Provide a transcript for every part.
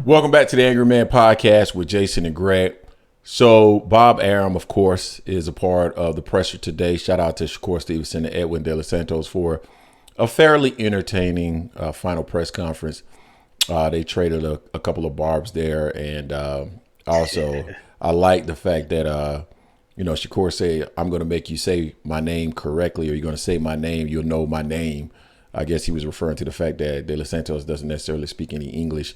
Welcome back to the Angry Man Podcast with Jason and Greg. So Bob Arum, of course, is a part of the presser today. Shout out to Shakur Stevenson and Edwin Santos for a fairly entertaining final press conference. They traded a couple of barbs there, and also I like the fact that Shakur said, "I'm going to make you say my name correctly, or you're going to say my name, you'll know my name." I guess he was referring to the fact that De Los Santos doesn't necessarily speak any English.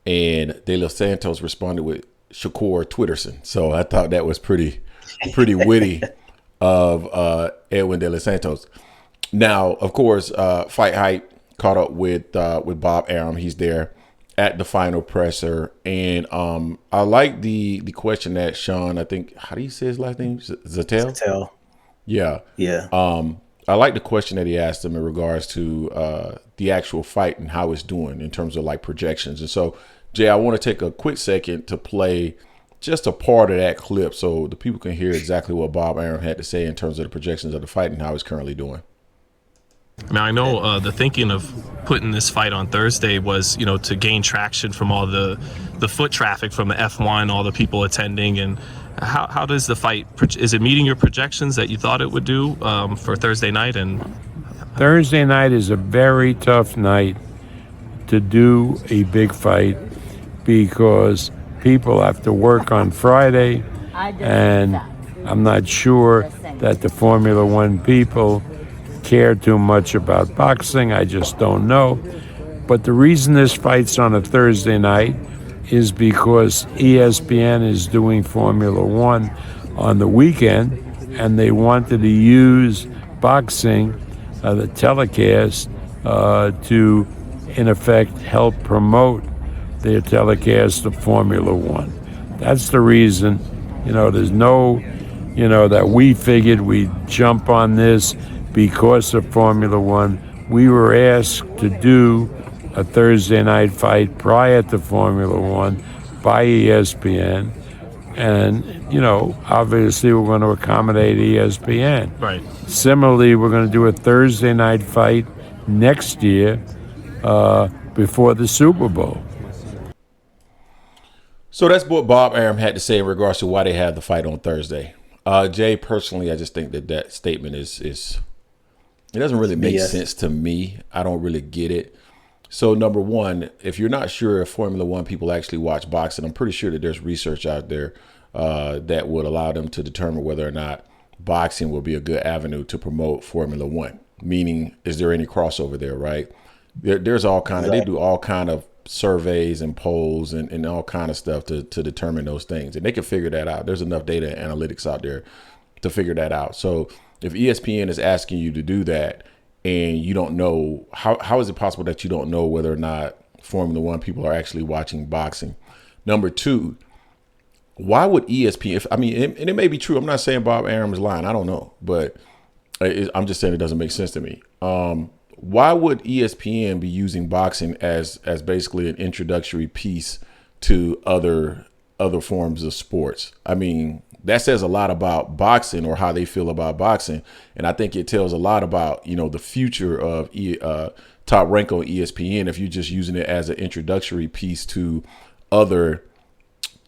And De Los Santos responded with Shakur Twitterson. So I thought that was pretty witty of Edwin De Los Santos. Now, of course, Fighthype caught up with Bob Arum. He's there at the final presser. And I like the question that Sean, I think, how do you say his last name? Zattel? Yeah. I like the question that he asked him in regards to the actual fight and how it's doing in terms of like projections. And so, Jay, I want to take a quick second to play just a part of that clip so the people can hear exactly what Bob Arum had to say in terms of the projections of the fight and how it's currently doing. Now, I know the thinking of putting this fight on Thursday was, to gain traction from all the foot traffic from the F1, all the people attending. And how does the fight, is it meeting your projections that you thought it would do for Thursday night? And Thursday night is a very tough night to do a big fight because people have to work on Friday, and I'm not sure that the Formula One people care too much about boxing. I just don't know. But the reason this fight's on a Thursday night is because ESPN is doing Formula One on the weekend, and they wanted to use boxing, the telecast, to, in effect, help promote their telecast of Formula One. That's the reason, there's no, that we figured we'd jump on this because of Formula One. We were asked to do a Thursday night fight prior to Formula One by ESPN. And, obviously we're going to accommodate ESPN. Right. Similarly, we're going to do a Thursday night fight next year before the Super Bowl. So that's what Bob Arum had to say in regards to why they had the fight on Thursday. Jay, personally, I just think that statement is it doesn't really make sense to me. I don't really get it. So number one, if you're not sure if Formula One people actually watch boxing, I'm pretty sure that there's research out there that would allow them to determine whether or not boxing will be a good avenue to promote Formula One. Meaning, is there any crossover there, right? There's all kind of, they do all kind of surveys and polls and all kind of stuff to determine those things. And they can figure that out. There's enough data and analytics out there to figure that out. So if ESPN is asking you to do that and you don't know, how is it possible that you don't know whether or not Formula One people are actually watching boxing? Number two, why would ESPN, and it may be true. I'm not saying Bob Arum is lying. I don't know. But I'm just saying it doesn't make sense to me. Why would ESPN be using boxing as basically an introductory piece to other forms of sports? I mean, that says a lot about boxing or how they feel about boxing. And I think it tells a lot about, the future of Top Rank on ESPN if you're just using it as an introductory piece to other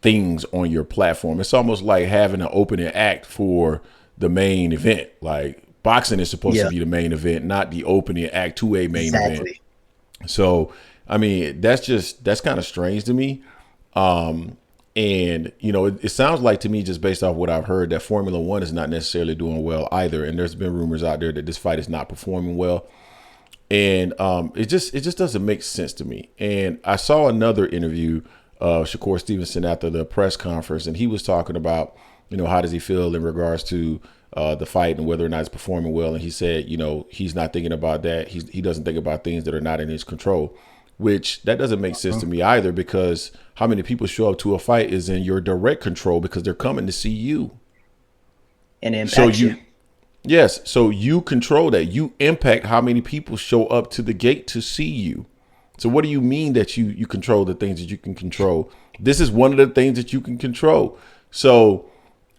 things on your platform. It's almost like having an opening act for the main event. Like, boxing is supposed to be the main event, not the opening act to a main event. So, that's kind of strange to me. And, it sounds like to me, just based off what I've heard, that Formula One is not necessarily doing well either. And there's been rumors out there that this fight is not performing well. And it just doesn't make sense to me. And I saw another interview of Shakur Stevenson after the press conference, and he was talking about, how does he feel in regards to the fight and whether or not it's performing well. And he said, he's not thinking about that. He doesn't think about things that are not in his control, which that doesn't make sense to me either, because how many people show up to a fight is in your direct control because they're coming to see you. And impact you. Yes. So you control that. You impact how many people show up to the gate to see you. So what do you mean that you control the things that you can control? This is one of the things that you can control. So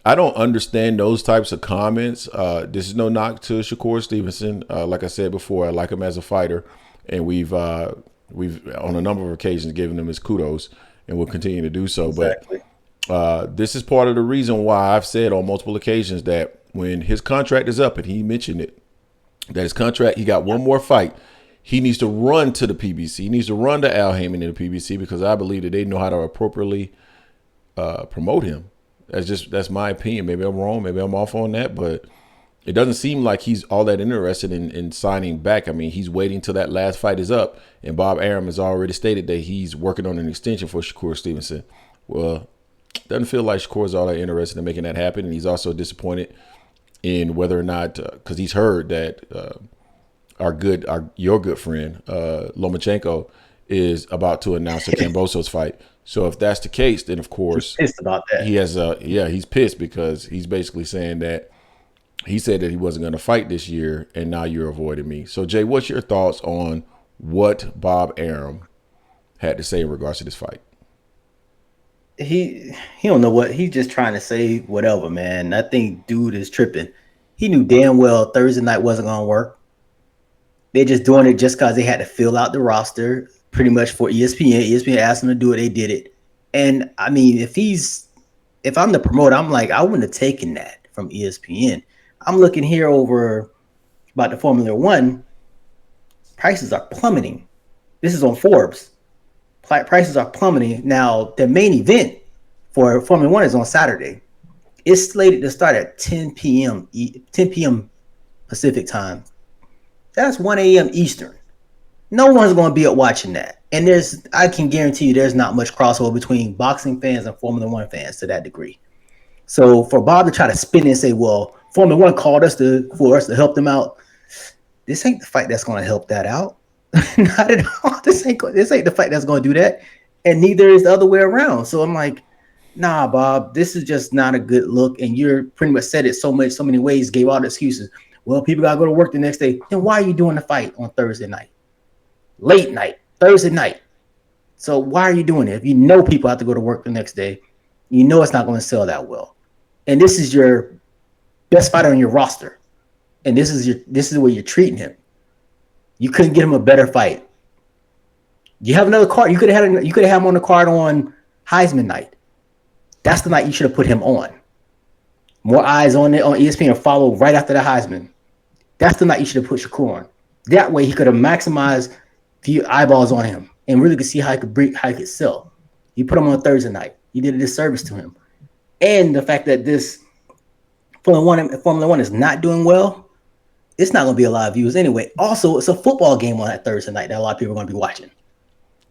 I don't understand those types of comments. This is no knock to Shakur Stevenson. Like I said before, I like him as a fighter, and we've on a number of occasions given him his kudos. and will continue to do so. Exactly. But this is part of the reason why I've said on multiple occasions that when his contract is up, and he mentioned it, that his contract, he got one more fight. He needs to run to the PBC. He needs to run to Al Haymon in the PBC because I believe that they know how to appropriately promote him. That's my opinion. Maybe I'm wrong. Maybe I'm off on that, but it doesn't seem like he's all that interested in signing back. I mean, he's waiting till that last fight is up, and Bob Arum has already stated that he's working on an extension for Shakur Stevenson. Well, doesn't feel like Shakur's all that interested in making that happen, and he's also disappointed in whether or not, because he's heard that your good friend Lomachenko is about to announce a Kambosos fight. So if that's the case, then of course he's pissed about that. He's pissed because he's basically saying that he said that he wasn't going to fight this year, and now you're avoiding me. So Jay, what's your thoughts on what Bob Arum had to say in regards to this fight? He don't know what he's just trying to say. Whatever, man. I think dude is tripping. He knew damn well Thursday night wasn't going to work. They're just doing it just because they had to fill out the roster pretty much for ESPN. ESPN asked them to do it. They did it. And I mean, if I'm the promoter, I'm like, I wouldn't have taken that from ESPN. I'm looking here over about the Formula One. Prices are plummeting. This is on Forbes. Prices are plummeting. Now, the main event for Formula One is on Saturday. It's slated to start at 10 p.m. Pacific time. That's 1 a.m. Eastern. No one's going to be up watching that. And I can guarantee you there's not much crossover between boxing fans and Formula One fans to that degree. So for Bob to try to spin it and say, well, Formula One called us for us to help them out, this ain't the fight that's going to help that out. Not at all. This ain't the fight that's going to do that. And neither is the other way around. So I'm like, nah, Bob, this is just not a good look. And you're pretty much said it so many ways, gave all the excuses. Well, people got to go to work the next day. Then why are you doing the fight on Thursday night? Late night, Thursday night. So why are you doing it? If you know people have to go to work the next day, you know it's not going to sell that well. And this is your best fighter on your roster. And this is the way you're treating him. You couldn't get him a better fight. You have another card. You could have had him on the card on Heisman night. That's the night you should have put him on. More eyes on it on ESPN follow right after the Heisman. That's the night you should have put Shakur on. That way he could have maximized the eyeballs on him and really could see how he could sell. You put him on Thursday night. You did a disservice to him. And the fact that this Formula One is not doing well, it's not going to be a lot of views anyway. Also, it's a football game on that Thursday night that a lot of people are going to be watching.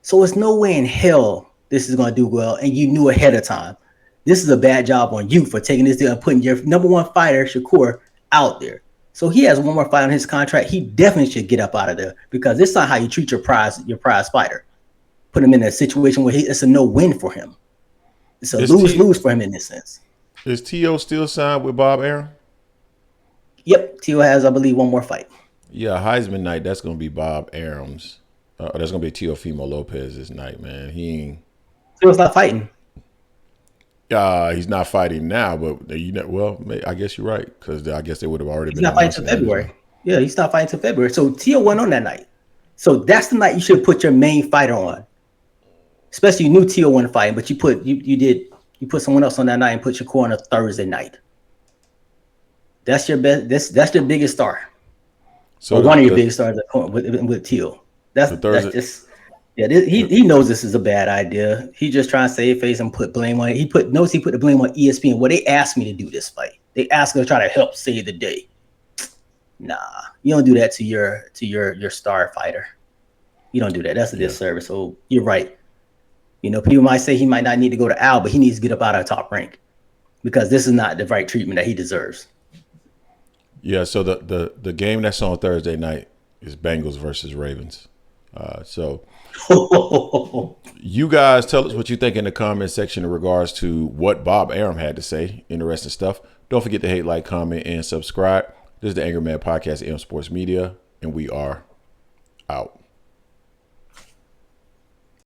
So it's no way in hell this is going to do well, and you knew ahead of time. This is a bad job on you for taking this deal and putting your number one fighter, Shakur, out there. So he has one more fight on his contract. He definitely should get up out of there because it's not how you treat your prize fighter. Put him in a situation where it's a no-win for him. It's a lose-lose for him in this sense. Is T.O. still signed with Bob Arum? Yep. T.O. has, I believe, one more fight. Yeah, Heisman night, that's going to be Bob Arum's. That's going to be Teofimo Lopez's night, man. T.O.'s not fighting. He's not fighting now, but I guess you're right because I guess they would have already been. He's not fighting until February. Yeah, he's not fighting until February. So T.O. went on that night. So that's the night you should put your main fighter on. Especially you knew T.O. wasn't fighting, but you put someone else on that night and put Shakur on a Thursday night. That's your best. That's your biggest star. So one of your biggest stars with T.O. That's just. Yeah, he knows this is a bad idea. He's just trying to save face and put blame on it. He put the blame on ESPN. Well, they asked me to do this fight. They asked me to try to help save the day. Nah, you don't do that to your star fighter. You don't do that. That's a disservice. So you're right. You know, people might say he might not need to go to Al, but he needs to get up out of top rank because this is not the right treatment that he deserves. Yeah. So the game that's on Thursday night is Bengals versus Ravens. So you guys tell us what you think in the comment section in regards to what Bob Arum had to say. Interesting stuff. Don't forget to hate, like, comment, and subscribe. This is the Angry Man Podcast, AM Sports Media, and we are out.